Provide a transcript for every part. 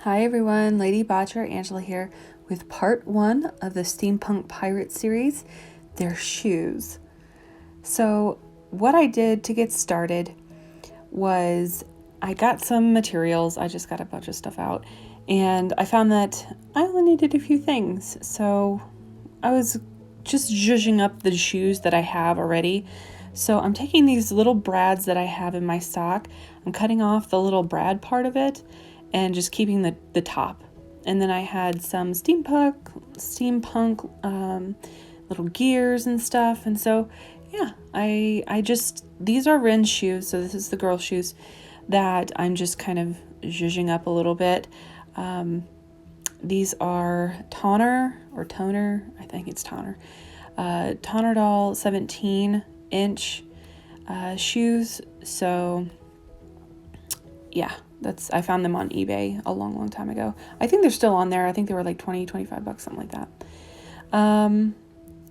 Hi everyone, Lady Botcher Angela here with part 1 of the Steampunk Pirate series, their shoes. So what I did to get started was I got some materials, I just got a bunch of stuff out, and I found that I only needed a few things. So I was just zhuzhing up the shoes that I have already. So I'm taking these little brads that I have in my stock, I'm cutting off the little brad part of it, and just keeping the top. And then I had some steampunk little gears and stuff. And so, yeah, these are Ren's shoes. So this is the girl shoes that I'm just kind of zhuzhing up a little bit. These are Toner, I think it's Toner Doll 17-inch shoes. So, yeah. I found them on eBay a long time ago. I think they're still on there. I think they were like 20, 25 bucks, something like that. And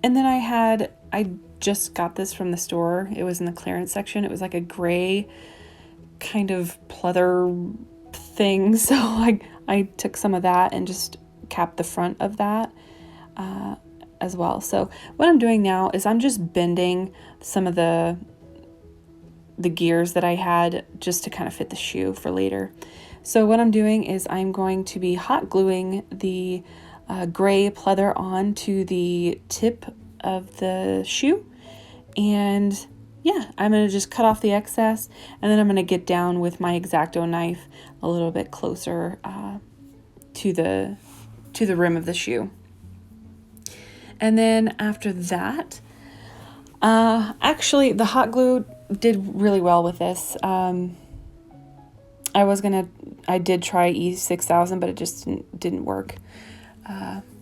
then I just got this from the store. It was in the clearance section. It was like a gray kind of pleather thing. So I took some of that and just capped the front of that as well. So what I'm doing now is I'm just bending some of the gears that I had just to kind of fit the shoe for later. So what I'm doing is I'm going to be hot gluing the gray pleather onto the tip of the shoe, and yeah, I'm going to just cut off the excess, and then I'm going to get down with my X-Acto knife a little bit closer to the rim of the shoe. And then after that, actually the hot glue did really well with this. I did try E6000, but it just didn't work.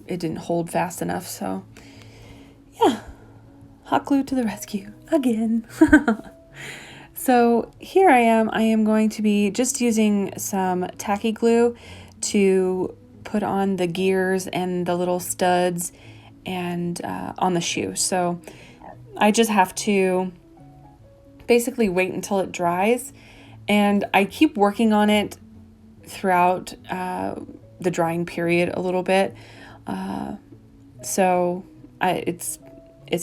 It didn't hold fast enough. So yeah, hot glue to the rescue again. So here I am going to be just using some tacky glue to put on the gears and the little studs and on the shoe. So I just have to basically wait until it dries, and I keep working on it throughout the drying period a little bit. So it's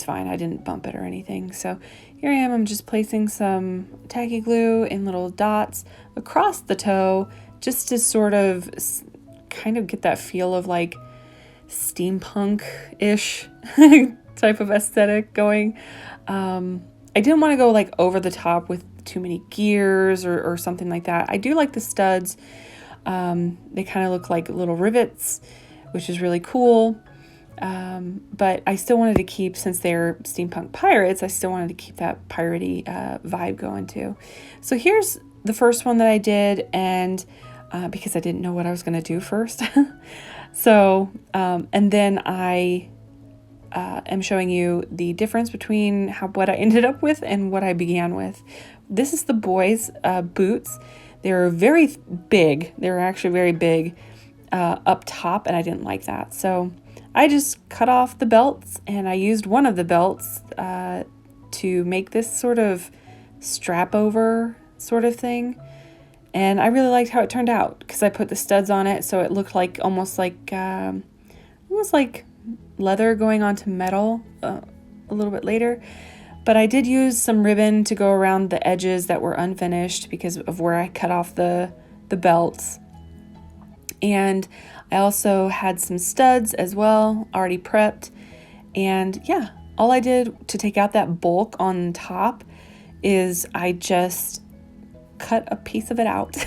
fine. I didn't bump it or anything. So here I am. I'm just placing some tacky glue in little dots across the toe, just to sort of kind of get that feel of like steampunk-ish type of aesthetic going. I didn't want to go like over the top with too many gears or something like that. I do like the studs. They kind of look like little rivets, which is really cool. But I still wanted to keep, since they're steampunk pirates, I still wanted to keep that piratey vibe going too. So here's the first one that I did, and because I didn't know what I was going to do first. So, and then I am showing you the difference between what I ended up with and what I began with. This is the boys' boots. They're very big. They're actually very big up top, and I didn't like that. So I just cut off the belts, and I used one of the belts to make this sort of strap over sort of thing. And I really liked how it turned out because I put the studs on it, so it looked like almost like leather going onto metal a little bit later. But I did use some ribbon to go around the edges that were unfinished because of where I cut off the belts. And I also had some studs as well, already prepped. And yeah, all I did to take out that bulk on top is I just cut a piece of it out.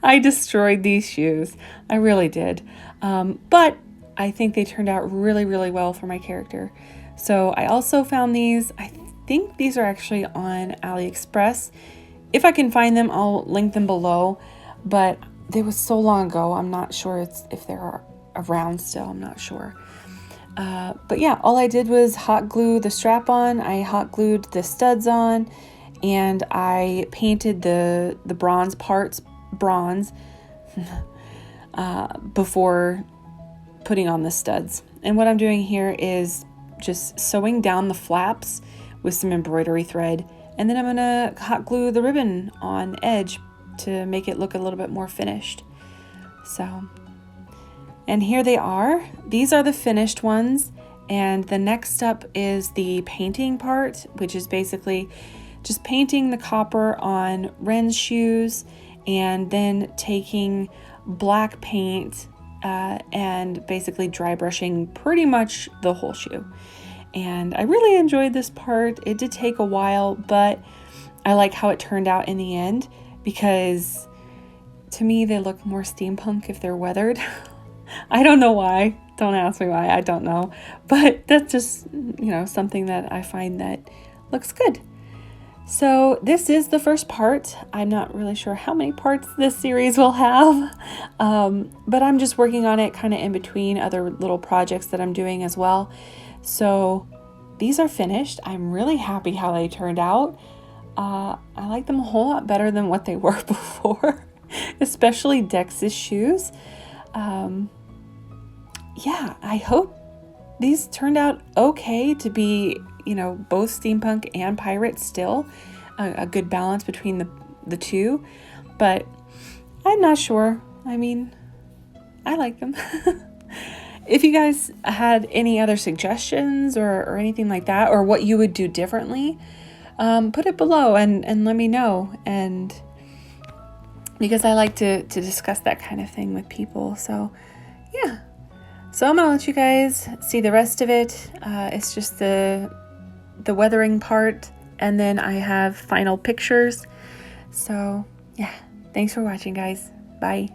I destroyed these shoes. I really did. But I think they turned out really, really well for my character. So I also found these. I think these are actually on AliExpress. If I can find them, I'll link them below. But it was so long ago, I'm not sure if they're around still. I'm not sure. But yeah, all I did was hot glue the strap on. I hot glued the studs on, and I painted the bronze parts bronze before putting on the studs. And what I'm doing here is just sewing down the flaps with some embroidery thread, and then I'm gonna hot glue the ribbon on edge to make it look a little bit more finished. So, and here they are. These are the finished ones. And the next step is the painting part, which is basically just painting the copper on Ren's shoes and then taking black paint and basically dry brushing pretty much the whole shoe. And I really enjoyed this part. It did take a while, but I like how it turned out in the end because to me they look more steampunk if they're weathered. I don't know why. Don't ask me why. I don't know. But that's just, something that I find that looks good. So this is the first part. I'm not really sure how many parts this series will have, but I'm just working on it kind of in between other little projects that I'm doing as well. So these are finished. I'm really happy how they turned out. I like them a whole lot better than what they were before, especially Dex's shoes. Yeah, I hope these turned out okay to be, both steampunk and pirate still, a good balance between the two, but I'm not sure. I mean, I like them. If you guys had any other suggestions or anything like that, or what you would do differently, put it below and let me know. And because I like to discuss that kind of thing with people. So yeah. So I'm going to let you guys see the rest of it. It's just the weathering part, and then I have final pictures. So yeah, thanks for watching, guys. Bye.